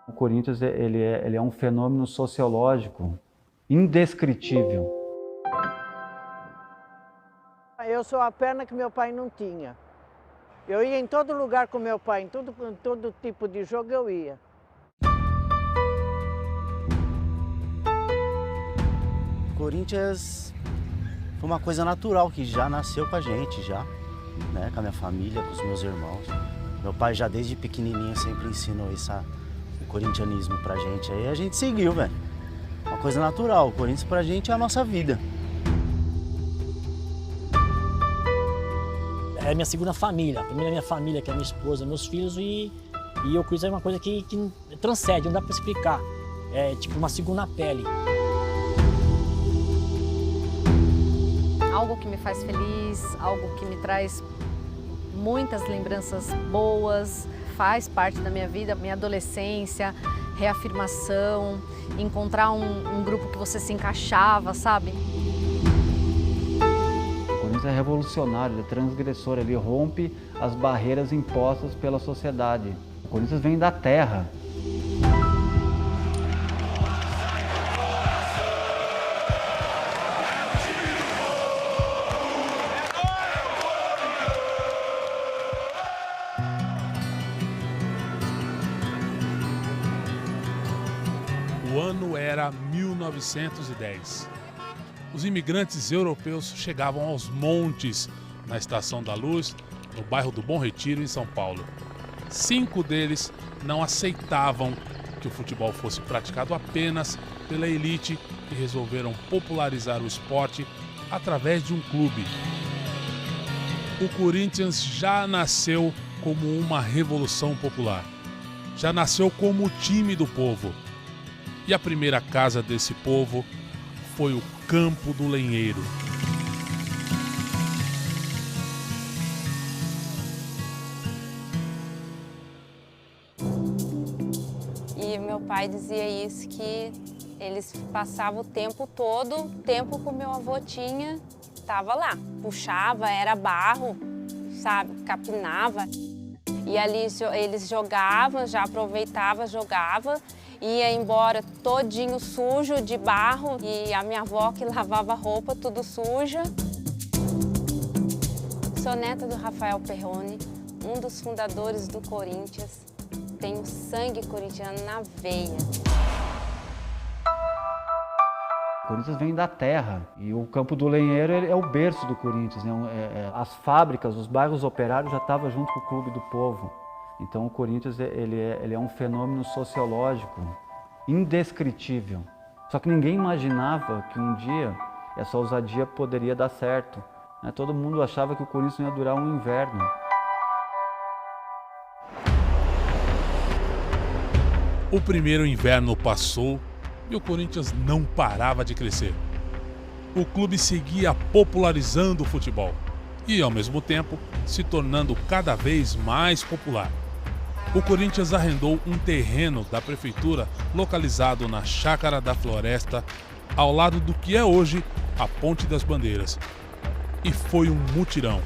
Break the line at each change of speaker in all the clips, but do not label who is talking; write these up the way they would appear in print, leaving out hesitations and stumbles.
O Corinthians ele é um fenômeno sociológico indescritível.
Eu sou a perna que meu pai não tinha. Eu ia em todo lugar com meu pai, em todo tipo de jogo eu ia.
Corinthians foi uma coisa natural que já nasceu com a gente, já, né? Com a minha família, com os meus irmãos. Meu pai já desde pequenininho sempre ensinou o corintianismo pra gente. Aí a gente seguiu, velho. Uma coisa natural. O Corinthians pra gente é a nossa vida.
É minha segunda família. A primeira é minha família, que é minha esposa, meus filhos, e o Corinthians é uma coisa que transcende, não dá pra explicar. É tipo uma segunda pele.
Algo que me faz feliz, algo que me traz muitas lembranças boas, faz parte da minha vida, minha adolescência, reafirmação, encontrar um grupo que você se encaixava, sabe?
O Corinthians é revolucionário, ele é transgressor, ele rompe as barreiras impostas pela sociedade. O Corinthians vem da terra.
O ano era 1910. Os imigrantes europeus chegavam aos montes na Estação da Luz, no bairro do Bom Retiro, em São Paulo. 5 deles não aceitavam que o futebol fosse praticado apenas pela elite e resolveram popularizar o esporte através de um clube. O Corinthians já nasceu como uma revolução popular. Já nasceu como o time do povo. E a primeira casa desse povo foi o Campo do Lenheiro.
E meu pai dizia isso, que eles passavam o tempo todo, o tempo que o meu avô tinha, estava lá. Puxava, era barro, sabe, capinava. E ali eles jogavam, já aproveitava, jogava. Ia embora todinho sujo de barro e a minha avó que lavava roupa tudo suja. Sou neta do Rafael Perrone, um dos fundadores do Corinthians. Tenho sangue corintiano na veia.
O Corinthians vem da terra e o Campo do Lenheiro é o berço do Corinthians, né? As fábricas, os bairros operários já estavam junto com o Clube do Povo. Então o Corinthians ele é um fenômeno sociológico indescritível. Só que ninguém imaginava que um dia essa ousadia poderia dar certo, né? Todo mundo achava que o Corinthians não ia durar um inverno.
O primeiro inverno passou e o Corinthians não parava de crescer. O clube seguia popularizando o futebol e, ao mesmo tempo, se tornando cada vez mais popular. O Corinthians arrendou um terreno da prefeitura localizado na Chácara da Floresta, ao lado do que é hoje a Ponte das Bandeiras. E foi um mutirão,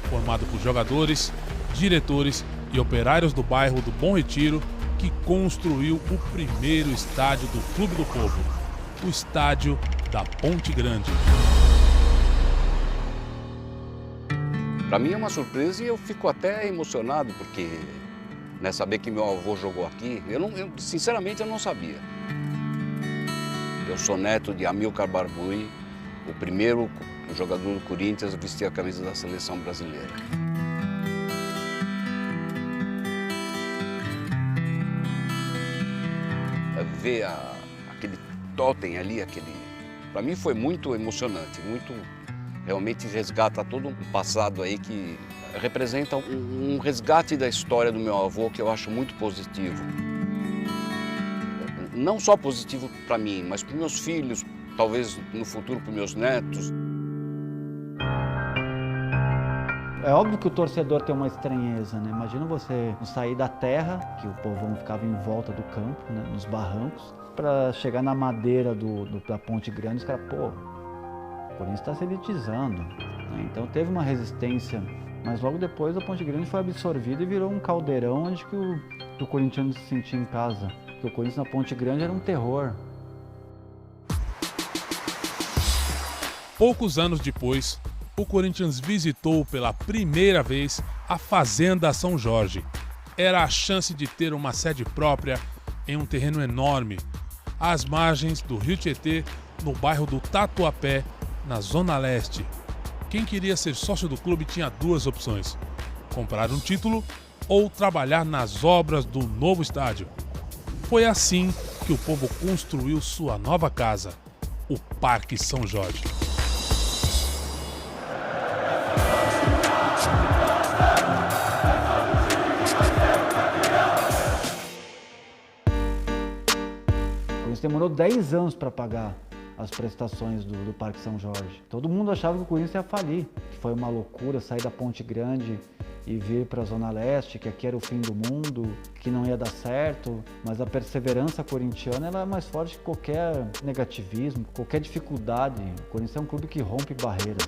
formado por jogadores, diretores e operários do bairro do Bom Retiro, que construiu o primeiro estádio do Clube do Povo, o Estádio da Ponte Grande.
Para mim é uma surpresa e eu fico até emocionado, porque saber que meu avô jogou aqui, sinceramente eu não sabia. Eu sou neto de Amilcar Barbui, o primeiro jogador do Corinthians a vestir a camisa da seleção brasileira. Ver aquele totem ali, para mim foi muito emocionante, realmente resgata todo um passado aí que representa um resgate da história do meu avô que eu acho muito positivo. Não só positivo para mim, mas para meus filhos, talvez no futuro para meus netos.
É óbvio que o torcedor tem uma estranheza, né? Imagina você sair da terra, que o povão ficava em volta do campo, né? Nos barrancos, para chegar na madeira da Ponte Grande, os caras, pô, o Corinthians está se elitizando, né? Então teve uma resistência, mas logo depois a Ponte Grande foi absorvida e virou um caldeirão onde que o corintiano se sentia em casa. porque o Corinthians na Ponte Grande era um terror.
Poucos anos depois, o Corinthians visitou pela primeira vez a Fazenda São Jorge. Era a chance de ter uma sede própria em um terreno enorme, às margens do Rio Tietê, no bairro do Tatuapé, na Zona Leste. Quem queria ser sócio do clube tinha duas opções: comprar um título ou trabalhar nas obras do novo estádio. Foi assim que o povo construiu sua nova casa, o Parque São Jorge.
Corinthians demorou 10 anos para pagar as prestações do Parque São Jorge. Todo mundo achava que o Corinthians ia falir, que foi uma loucura sair da Ponte Grande e vir para a Zona Leste, que aqui era o fim do mundo, que não ia dar certo, mas a perseverança corintiana ela é mais forte que qualquer negativismo, qualquer dificuldade. O Corinthians é um clube que rompe barreiras.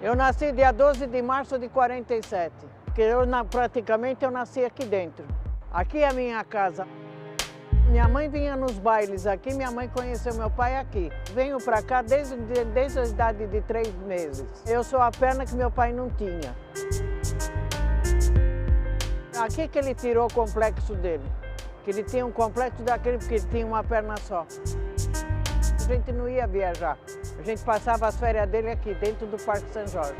Eu nasci dia 12 de março de 47, porque praticamente eu nasci aqui dentro. Aqui é a minha casa. Minha mãe vinha nos bailes aqui, minha mãe conheceu meu pai aqui. Venho para cá desde a idade de 3 meses. Eu sou a perna que meu pai não tinha. Aqui que ele tirou o complexo dele. Que ele tinha um complexo daquele porque ele tinha uma perna só. A gente não ia viajar. A gente passava as férias dele aqui, dentro do Parque São Jorge.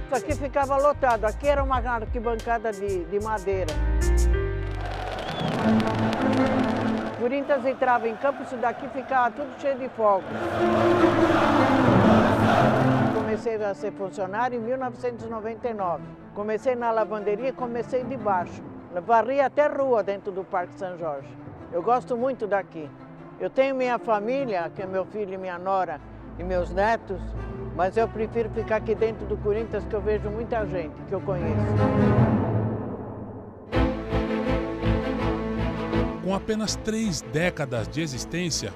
Isso aqui ficava lotado. Aqui era uma arquibancada de madeira. O Corinthians entrava em campo, isso daqui ficava tudo cheio de fogos. Comecei a ser funcionário em 1999. Comecei na lavanderia, comecei de baixo. Varri até rua dentro do Parque São Jorge. Eu gosto muito daqui. Eu tenho minha família, que é meu filho e minha nora e meus netos, mas eu prefiro ficar aqui dentro do Corinthians, que eu vejo muita gente que eu conheço.
Com apenas 3 décadas de existência,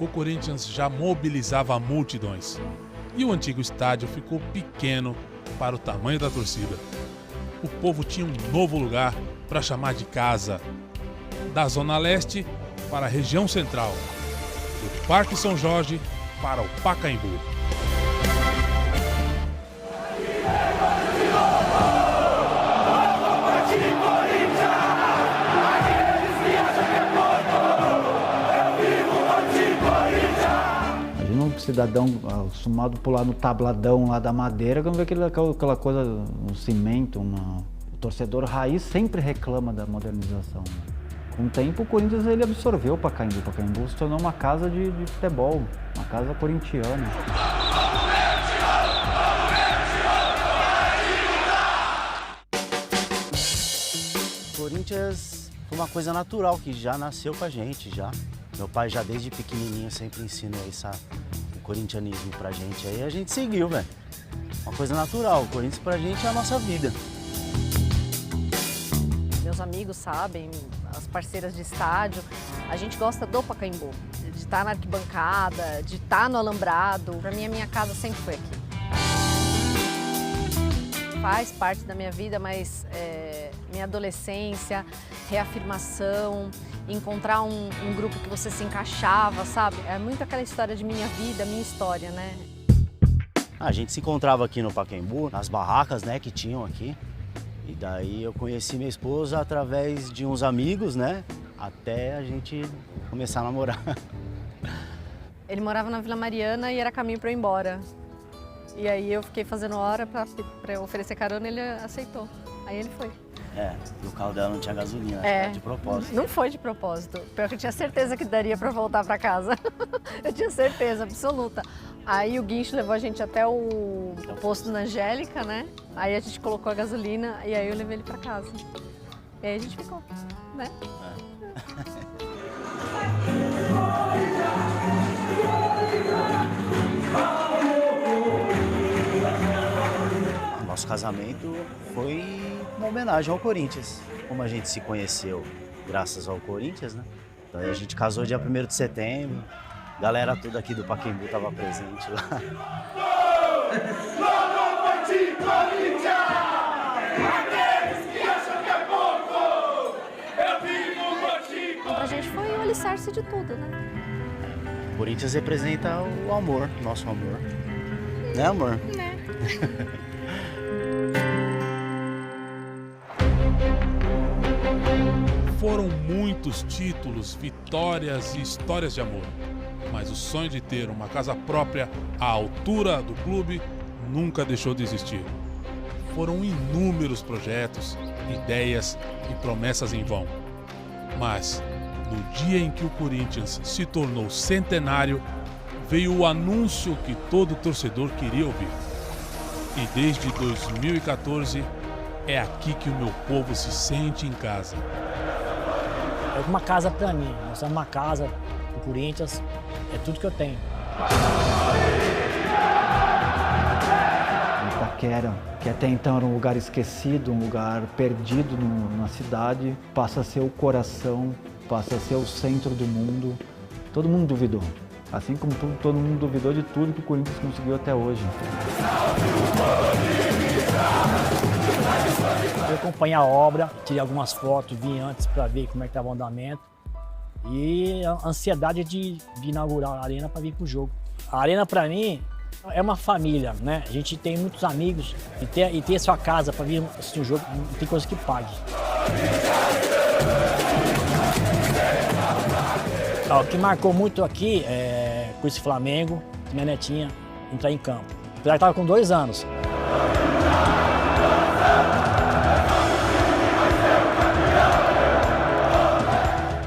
o Corinthians já mobilizava multidões. E o antigo estádio ficou pequeno para o tamanho da torcida. O povo tinha um novo lugar para chamar de casa. Da Zona Leste para a região central. Do Parque São Jorge para o Pacaembu.
Cidadão acostumado a pular no tabladão lá da madeira, quando vê aquela coisa, um cimento, o torcedor raiz sempre reclama da modernização. Né? Com o tempo o Corinthians ele absorveu o Pacaembu. O Pacaembu se tornou uma casa de futebol, uma casa corintiana.
O Corinthians foi uma coisa natural que já nasceu com a gente já. Meu pai já desde pequenininho sempre ensinou o corintianismo pra gente. Aí a gente seguiu, velho. Uma coisa natural. O Corinthians pra gente é a nossa vida.
Meus amigos sabem, as parceiras de estádio, a gente gosta do Pacaembu. De estar na arquibancada, de estar no alambrado. Pra mim, a minha casa sempre foi aqui. Faz parte da minha vida, mas minha adolescência, reafirmação, encontrar um grupo que você se encaixava, sabe? É muito aquela história de minha vida, minha história, né?
A gente se encontrava aqui no Pacaembu, nas barracas, né, que tinham aqui. E daí eu conheci minha esposa através de uns amigos, né, até a gente começar a namorar.
Ele morava na Vila Mariana e era caminho para eu ir embora. E aí eu fiquei fazendo hora para eu oferecer carona e ele aceitou. Aí ele foi.
E o carro dela não tinha gasolina, de propósito.
Não foi de propósito. Pior que eu tinha certeza que daria para voltar para casa. Eu tinha certeza absoluta. Aí o guincho levou a gente até o posto na Angélica, né? Aí a gente colocou a gasolina e aí eu levei ele para casa. E aí a gente ficou, né?
Nosso casamento foi uma homenagem ao Corinthians. Como a gente se conheceu graças ao Corinthians, né? Então a gente casou dia 1º de setembro. A galera toda aqui do Pacaembu estava presente lá.
torce de tudo, né?
O Corinthians representa o amor, nosso amor. Né, amor?
Né?
Foram muitos títulos, vitórias e histórias de amor. Mas o sonho de ter uma casa própria à altura do clube nunca deixou de existir. Foram inúmeros projetos, ideias e promessas em vão. Mas, no dia em que o Corinthians se tornou centenário, veio o anúncio que todo torcedor queria ouvir. E desde 2014, é aqui que o meu povo se sente em casa.
É uma casa para mim, nós temos uma casa, o Corinthians, é tudo que eu tenho.
Itaquera, que até então era um lugar esquecido, um lugar perdido na cidade, passa a ser o coração, passa a ser o centro do mundo. Todo mundo duvidou, assim como todo mundo duvidou de tudo que o Corinthians conseguiu até hoje.
Eu acompanhei a obra, tirei algumas fotos, vim antes para ver como é que estava o andamento. E a ansiedade de inaugurar a arena para vir para o jogo. A arena para mim é uma família, né? A gente tem muitos amigos e ter sua casa para vir assistir um jogo, não tem coisa que pague. O que marcou muito aqui é com esse Flamengo, minha netinha entrar em campo. Apesar que estava com 2 anos.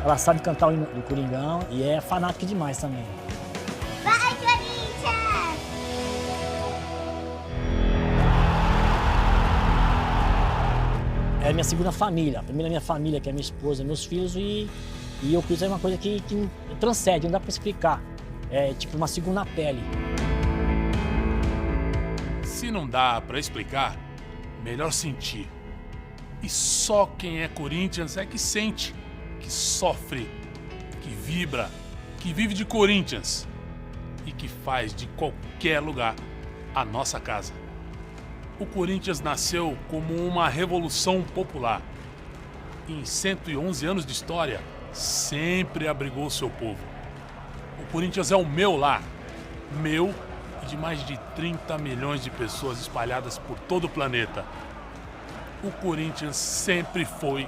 Ela sabe cantar o hino do Coringão e é fanática demais também.
Vai, Corinthians!
É a minha segunda família. A primeira é minha família, que é minha esposa, meus filhos, e o Corinthians é uma coisa que transcende, não dá para explicar. É tipo uma segunda pele.
Se não dá para explicar, melhor sentir. E só quem é Corinthians é que sente, que sofre, que vibra, que vive de Corinthians e que faz de qualquer lugar a nossa casa. O Corinthians nasceu como uma revolução popular. Em 111 anos de história, sempre abrigou seu povo. O Corinthians é o meu lar, meu e de mais de 30 milhões de pessoas espalhadas por todo o planeta. O Corinthians sempre foi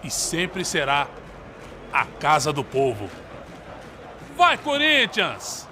e sempre será a casa do povo. Vai, Corinthians!